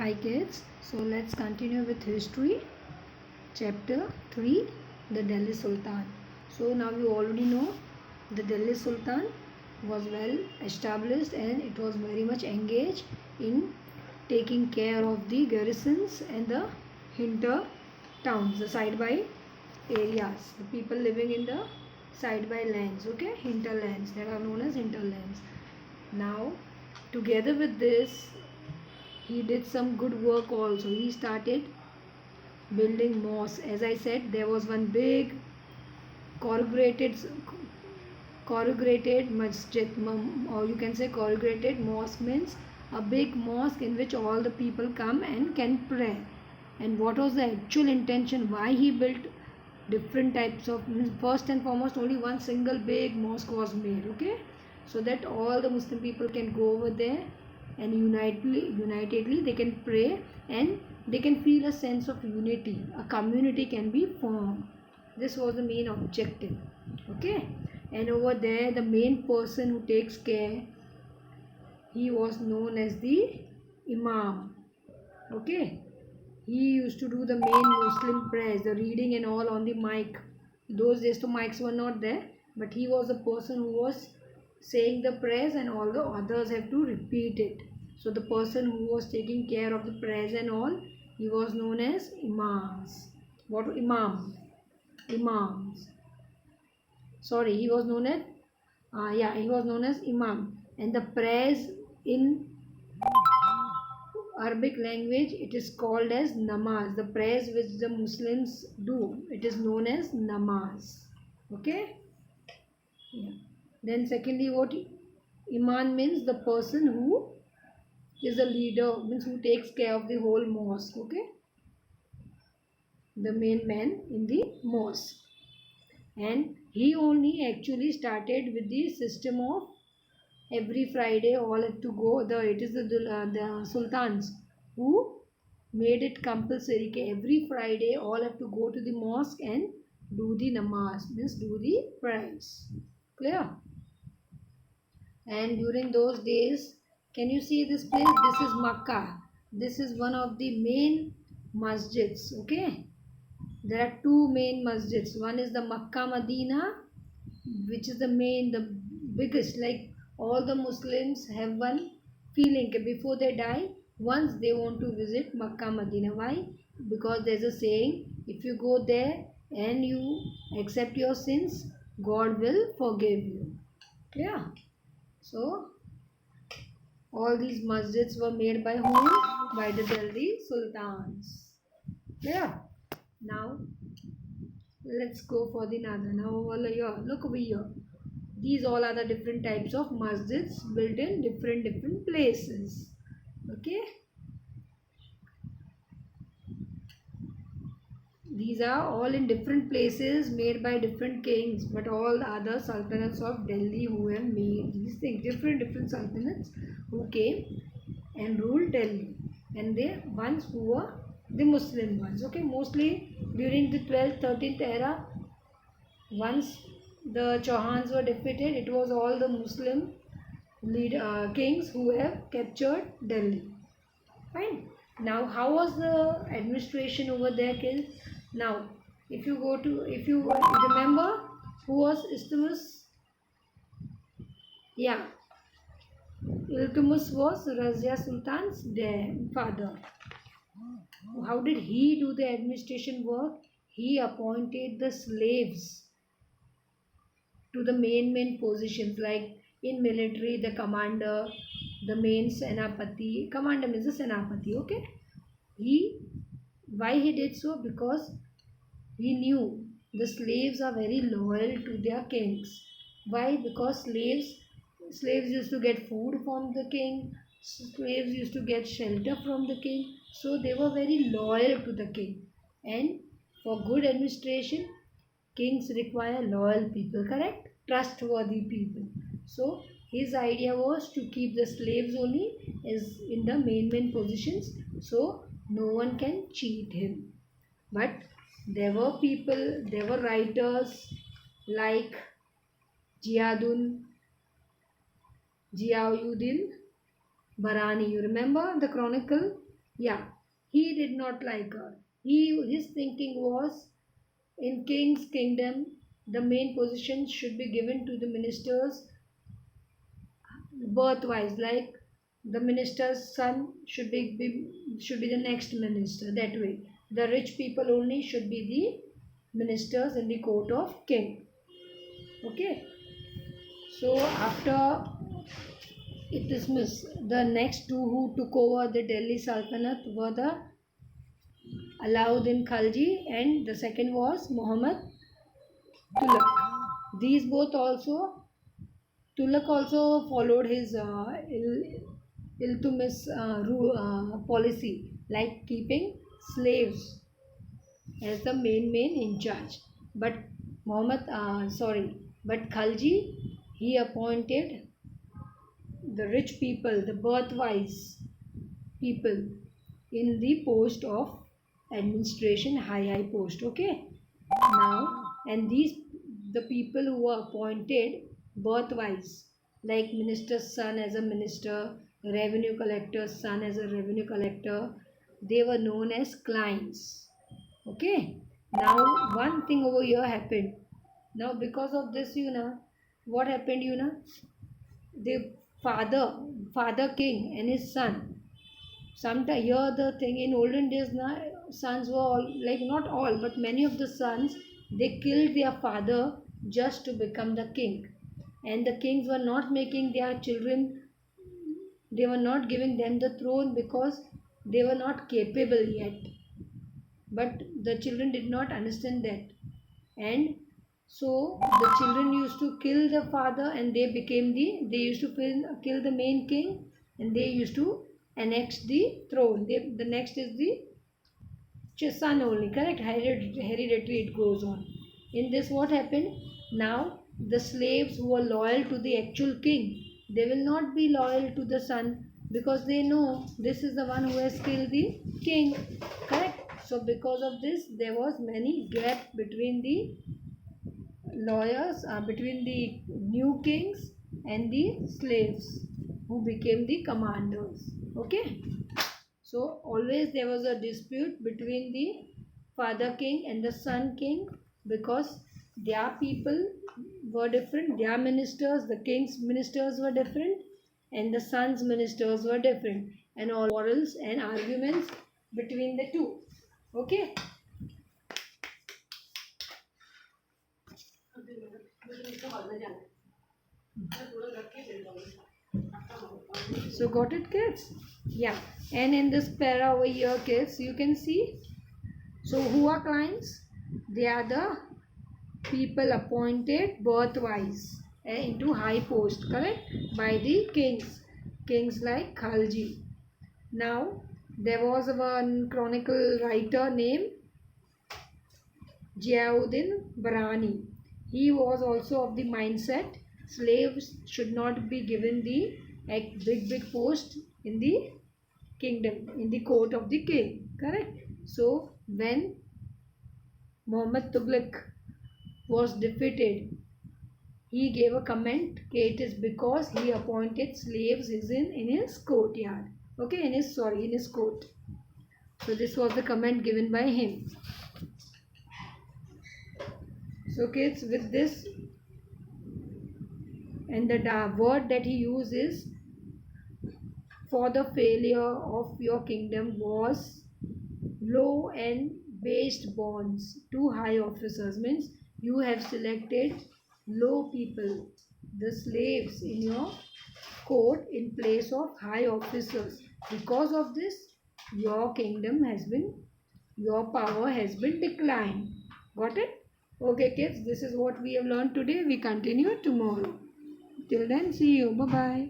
Hi kids, so let's continue with history. Chapter 3, the Delhi Sultan. So now you already know the Delhi Sultan was well established and it was very much engaged in taking care of the garrisons and the hinter towns, the side by areas, the people living in the side by lands, okay, hinterlands, that are known as hinterlands. Now together with this, he did some good work also. He started building mosques. As I said, there was one big corrugated masjid, or you can say corrugated mosque, means a big mosque in which all the people come and can pray. And what was the actual intention, why he built different types of, first and foremost, only one single big mosque was made, okay, so that all the Muslim people can go over there and unitedly they can pray and they can feel a sense of unity, a community can be formed. This was the main objective, okay. And over there, the main person who takes care, he was known as the Imam, okay. He used to do the main Muslim prayers, the reading and all on the mic. Those days the mics were not there, but he was the person who was saying the prayers and all the others have to repeat it. So the person who was taking care of the prayers and all, he was known as Imams. What? Imams. Sorry, he was known as he was known as Imam. And the prayers in Arabic language, it is called as namaz. The prayers which the Muslims do, it is known as namaz. Okay? Yeah. Then secondly, what Imam means, the person who is a leader, means who takes care of the whole mosque. Okay? The main man in the mosque. And he only actually started with the system of every Friday all have to go. It is the sultans who made it compulsory. Every Friday all have to go to the mosque and do the namaz, means do the prayers. Clear? And during those days, can you see this place? This is Makkah. This is one of the main masjids. Okay, there are two main masjids. One is the Makkah Medina, which is the biggest. Like all the Muslims have one feeling that before they die, once they want to visit Makkah Medina. Why? Because there's a saying, if you go there and you accept your sins, God will forgive you. Yeah. So all these masjids were made by whom? By the Delhi Sultans. Yeah. Now let's go for the another. Now over here, look over here. These all are the different types of masjids built in different places. Okay. These are all in different places made by different kings, but all the other sultanates of Delhi who have made these things, different sultanates who came and ruled Delhi, and they ones who were the Muslim ones. Okay, mostly during the 12th, 13th era, once the Chauhans were defeated, it was all the Muslim kings who have captured Delhi. Fine. Now, how was the administration over there, kids? Now, if you remember, who was Iltutmish? Yeah, Iltutmish was Razia Sultan's father. How did he do the administration work? He appointed the slaves to the main positions, like in military, the commander, the main Senapati. Commander means the Senapati, okay? Why he did so? Because he knew the slaves are very loyal to their kings. Why? Because slaves used to get food from the king, slaves used to get shelter from the king, so they were very loyal to the king. And for good administration, kings require loyal people, correct? Trustworthy people. So his idea was to keep the slaves only as in the main positions, so no one can cheat him. But there were writers like Ziauddin Barani. You remember the chronicle? Yeah, he did not like her. His thinking was, in king's kingdom the main position should be given to the ministers birth-wise. Like the minister's son should be the next minister. That way, the rich people only should be the ministers in the court of king. Okay. So after Iltutmish, the next two who took over the Delhi Sultanate were the Alauddin Khalji, and the second was Muhammad Tughlaq. These both also, Tughlaq also followed his Iltutmish policy, like keeping slaves as the main in charge. But but Khalji, he appointed the rich people, the birthwise people, in the post of administration, high post. Okay. Now, and these, the people who were appointed birthwise, like minister's son as a minister, revenue collector's son as a revenue collector, they were known as clients. Okay. Now one thing over here happened. Now because of this, what happened, the father king and his son, sometimes here the thing, in olden days now, sons were all, like not all but many of the sons, they killed their father just to become the king. And the kings were not making their children, they were not giving them the throne because they were not capable yet. But the children did not understand that, and so the children used to kill the father, and they used to kill the main king, and they used to annex the throne. The next is the son only, correct? Hereditary, it goes on. In this, what happened? Now the slaves who are loyal to the actual king, they will not be loyal to the son, because they know this is the one who has killed the king, correct? So because of this, there was many gap between the lawyers, between the new kings and the slaves who became the commanders. Okay. So always there was a dispute between the father king and the son king, because their people were different, their ministers, the king's ministers were different, and the son's ministers were different, and all quarrels and arguments between the two. Okay. So got it, kids? Yeah. And in this para over here, kids, you can see. So who are clients? They are the people appointed birthwise into high post, correct? By the kings. Kings like Khalji. Now, there was one chronicle writer named Ziauddin Barani. He was also of the mindset slaves should not be given the big post in the kingdom, in the court of the king, correct? So when Muhammad Tughlaq was defeated, he gave a comment, it is because he appointed slaves in his courtyard. Okay, in his court. So this was the comment given by him. So kids, with this, and the word that he uses for the failure of your kingdom was low and based bonds to high officers, means you have selected low people, the slaves in your court, in place of high officers. Because of this, your power has been declined. Got it? Okay kids, this is what we have learned today. We continue tomorrow. Till then, see you. Bye bye.